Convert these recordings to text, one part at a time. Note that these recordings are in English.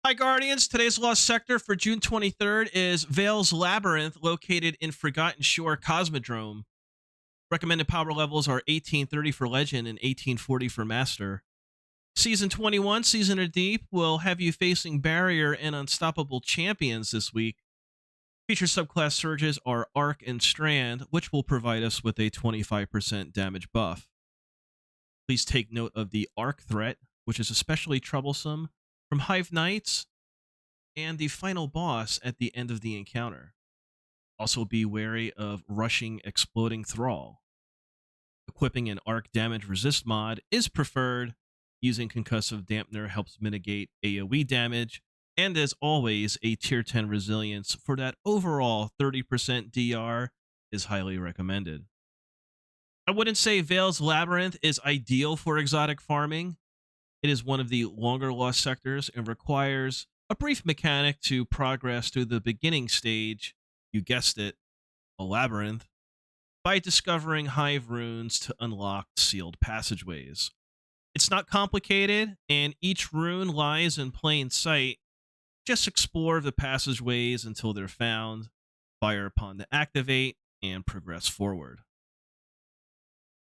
Hi, Guardians. Today's Lost Sector for June 23rd is Veles Labyrinth, located in Forgotten Shore Cosmodrome. Recommended power levels are 1830 for Legend and 1840 for Master. Season 21, Season of Deep, will have you facing Barrier and Unstoppable champions this week. Featured subclass surges are Arc and Strand, which will provide us with a 25% damage buff. Please take note of the Arc threat, which is especially troublesome from Hive Knights and the final boss at the end of the encounter. Also be wary of rushing Exploding Thrall. Equipping an Arc damage resist mod is preferred. Using Concussive Dampener helps mitigate AoE damage, and as always, a tier 10 resilience for that overall 30% DR is highly recommended. I wouldn't say Veles Labyrinth is ideal for exotic farming. It is one of the longer lost sectors and requires a brief mechanic to progress through the beginning stage, you guessed it, a labyrinth, by discovering hive runes to unlock sealed passageways. It's not complicated, and each rune lies in plain sight. Just explore the passageways until they're found, fire upon to activate, and progress forward.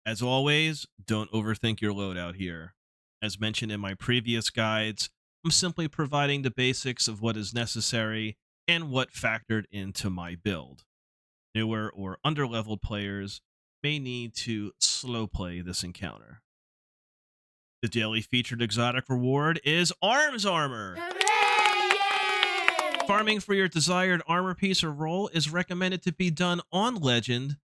As always, don't overthink your loadout here. As mentioned in my previous guides, I'm simply providing the basics of what is necessary and what factored into my build. Newer or underleveled players may need to slow play this encounter. The daily featured exotic reward is Arms Armor. Hooray! Farming for your desired armor piece or role is recommended to be done on Legend.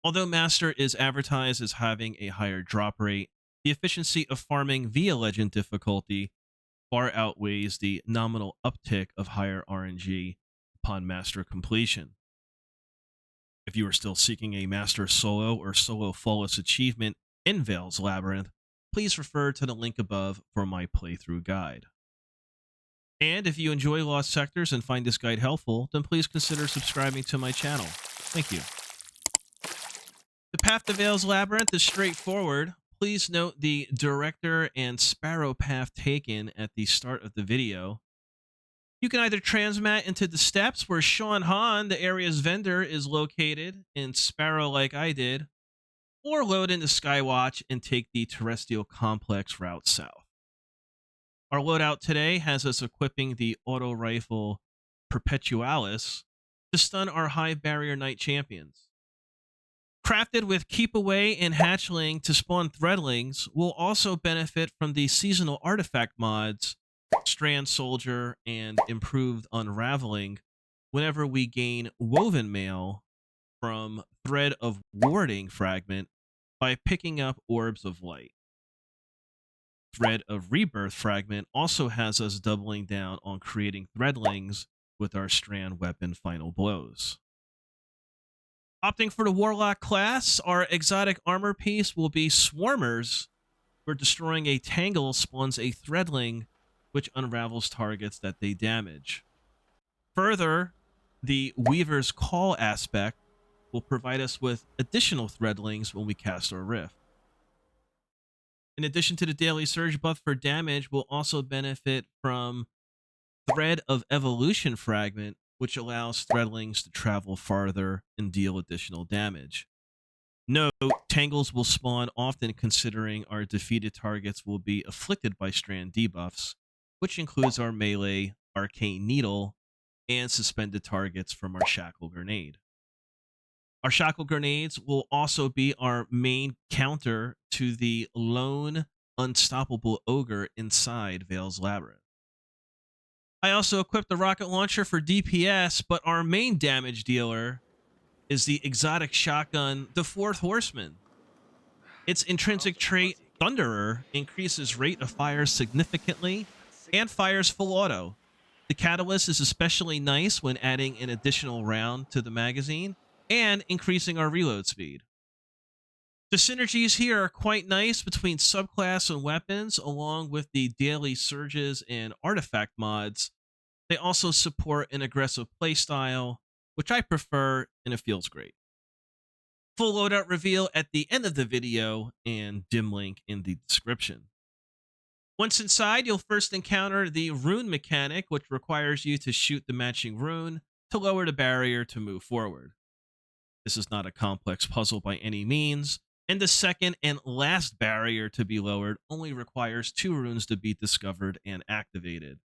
Although Master is advertised as having a higher drop rate, the efficiency of farming via Legend difficulty far outweighs the nominal uptick of higher RNG upon Master completion. If you are still seeking a Master Solo or Solo Flawless achievement in Veles Labyrinth, please refer to the link above for my playthrough guide. And if you enjoy Lost Sectors and find this guide helpful, then please consider subscribing to my channel. Thank you. The path to Veles Labyrinth is straightforward. Please note the Director and Sparrow path taken at the start of the video. You can either transmat into the steps where Sean Han, the area's vendor, is located in Sparrow like I did, or load into Skywatch and take the Terrestrial Complex route south. Our loadout today has us equipping the auto rifle Perpetualis to stun our high barrier knight champions. Crafted with Keep Away and Hatchling to spawn threadlings, will also benefit from the seasonal artifact mods Strand Soldier and Improved Unraveling whenever we gain Woven Mail from Thread of Warding Fragment by picking up Orbs of Light. Thread of Rebirth Fragment also has us doubling down on creating threadlings with our Strand Weapon Final Blows. Opting for the Warlock class, our exotic armor piece will be Swarmers, where destroying a Tangle spawns a Threadling, which unravels targets that they damage. Further, the Weaver's Call aspect will provide us with additional Threadlings when we cast our Rift. In addition to the daily surge buff for damage, we'll also benefit from Thread of Evolution Fragment, which allows Threadlings to travel farther and deal additional damage. Note, Tangles will spawn often considering our defeated targets will be afflicted by Strand debuffs, which includes our melee Arcane Needle and suspended targets from our Shackle Grenade. Our Shackle Grenades will also be our main counter to the lone unstoppable ogre inside Veles Labyrinth. I also equipped the rocket launcher for DPS, but our main damage dealer is the exotic shotgun, the Fourth Horseman. Its intrinsic trait, Thunderer, increases rate of fire significantly and fires full auto. The catalyst is especially nice when adding an additional round to the magazine and increasing our reload speed. The synergies here are quite nice between subclass and weapons, along with the daily surges and artifact mods. They also support an aggressive playstyle, which I prefer, and it feels great. Full loadout reveal at the end of the video and dim link in the description. Once inside, you'll first encounter the rune mechanic, which requires you to shoot the matching rune to lower the barrier to move forward. This is not a complex puzzle by any means, and the second and last barrier to be lowered only requires 2 runes to be discovered and activated.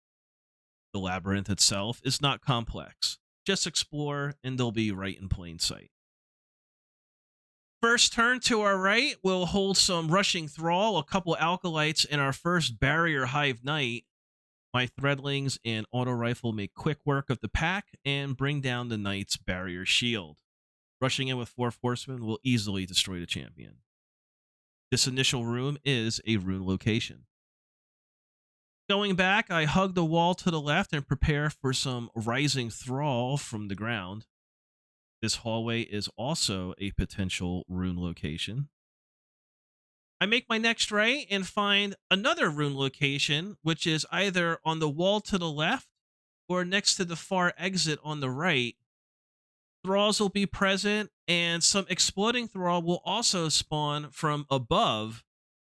The labyrinth itself is not complex. Just explore and they'll be right in plain sight. First turn to our right, we'll hold some Rushing Thrall, a couple Alkalites, and our first Barrier Hive Knight. My Threadlings and Auto Rifle make quick work of the pack and bring down the Knight's Barrier Shield. Rushing in with 4 Horsemen will easily destroy the champion. This initial room is a rune location. Going back, I hug the wall to the left and prepare for some Rising Thrall from the ground. This hallway is also a potential rune location. I make my next right and find another rune location, which is either on the wall to the left or next to the far exit on the right. Thralls will be present, and some exploding thrall will also spawn from above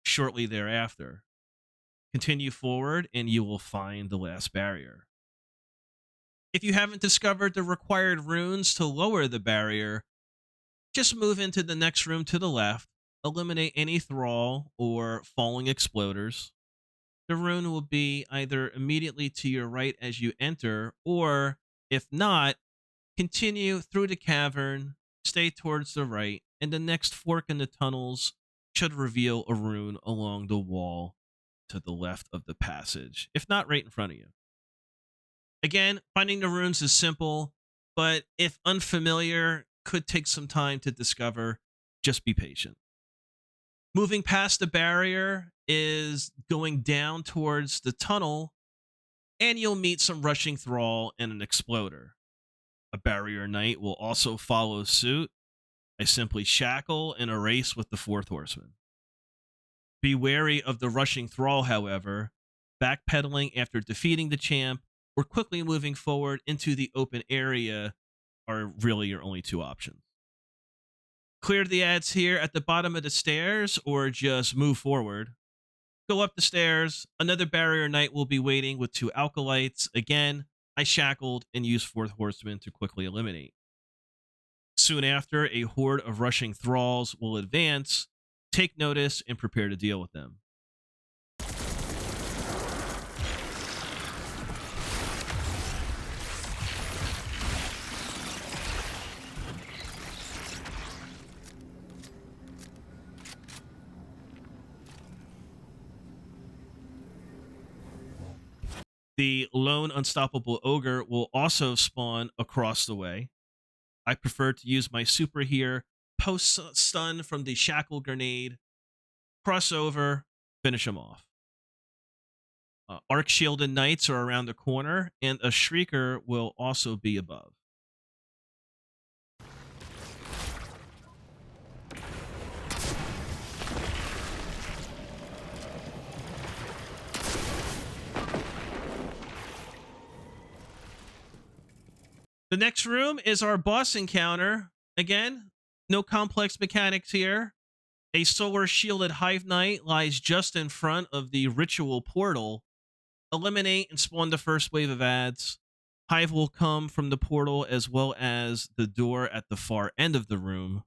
shortly thereafter. Continue forward, and you will find the last barrier. If you haven't discovered the required runes to lower the barrier, just move into the next room to the left, eliminate any thrall or falling exploders. The rune will be either immediately to your right as you enter, or if not, continue through the cavern, stay towards the right, and the next fork in the tunnels should reveal a rune along the wall to the left of the passage, if not right in front of you. Again, finding the runes is simple, but if unfamiliar, could take some time to discover. Just be patient. Moving past the barrier is going down towards the tunnel, and you'll meet some Rushing Thrall and an Exploder. A Barrier Knight will also follow suit. I simply shackle and erase with the 4th Horseman. Be wary of the Rushing Thrall, however. Backpedaling after defeating the champ or quickly moving forward into the open area are really your only 2 options. Clear the ads here at the bottom of the stairs or just move forward. Go up the stairs. Another Barrier Knight will be waiting with 2 Alkalites. Again, I shackled and used 4th Horseman to quickly eliminate. Soon after, a horde of Rushing Thralls will advance. Take notice and prepare to deal with them. The lone unstoppable ogre will also spawn across the way. I prefer to use my super here, post stun from the shackle grenade, cross over, finish him off. Arc shielded knights are around the corner, and a shrieker will also be above. The next room is our boss encounter. Again, no complex mechanics here. A solar shielded Hive Knight lies just in front of the ritual portal. Eliminate and spawn the first wave of ads. Hive will come from the portal as well as the door at the far end of the room.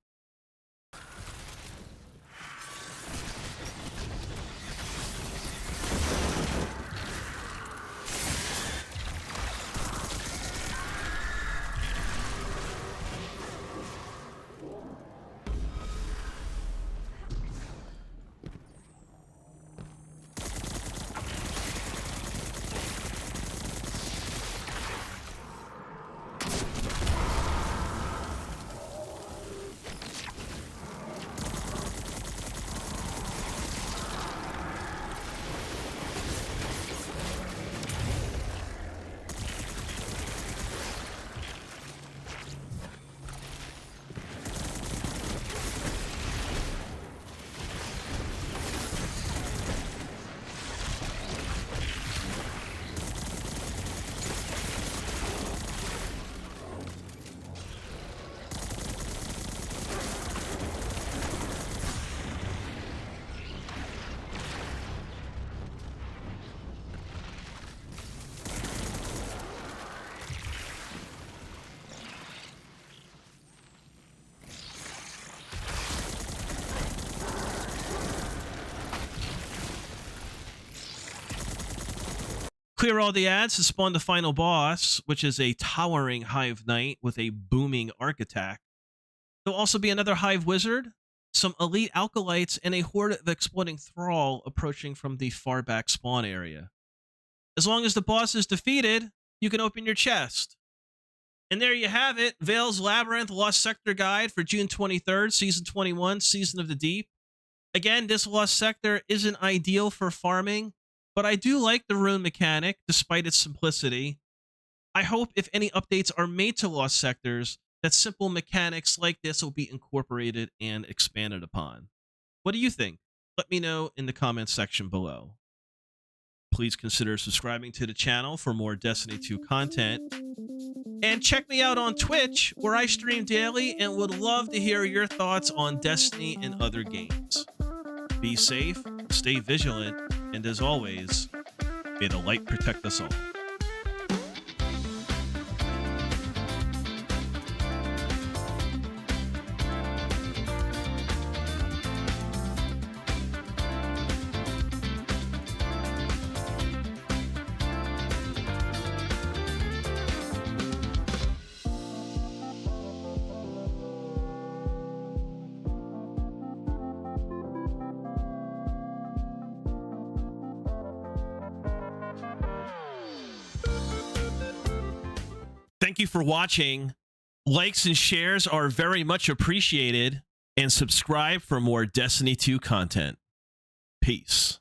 Clear all the ads to spawn the final boss, which is a towering Hive Knight with a booming arc attack. There'll also be another Hive Wizard, some elite Alkalites, and a horde of exploding Thrall approaching from the far back spawn area. As long as the boss is defeated, you can open your chest. And there you have it, Veles Labyrinth Lost Sector Guide for June 23rd, Season 21, Season of the Deep. Again, this Lost Sector isn't ideal for farming, but I do like the rune mechanic, despite its simplicity. I hope if any updates are made to Lost Sectors, that simple mechanics like this will be incorporated and expanded upon. What do you think? Let me know in the comments section below. Please consider subscribing to the channel for more Destiny 2 content. And check me out on Twitch, where I stream daily and would love to hear your thoughts on Destiny and other games. Be safe, stay vigilant, and as always, may the light protect us all. Thank you for watching. Likes and shares are very much appreciated. And subscribe for more Destiny 2 content. Peace.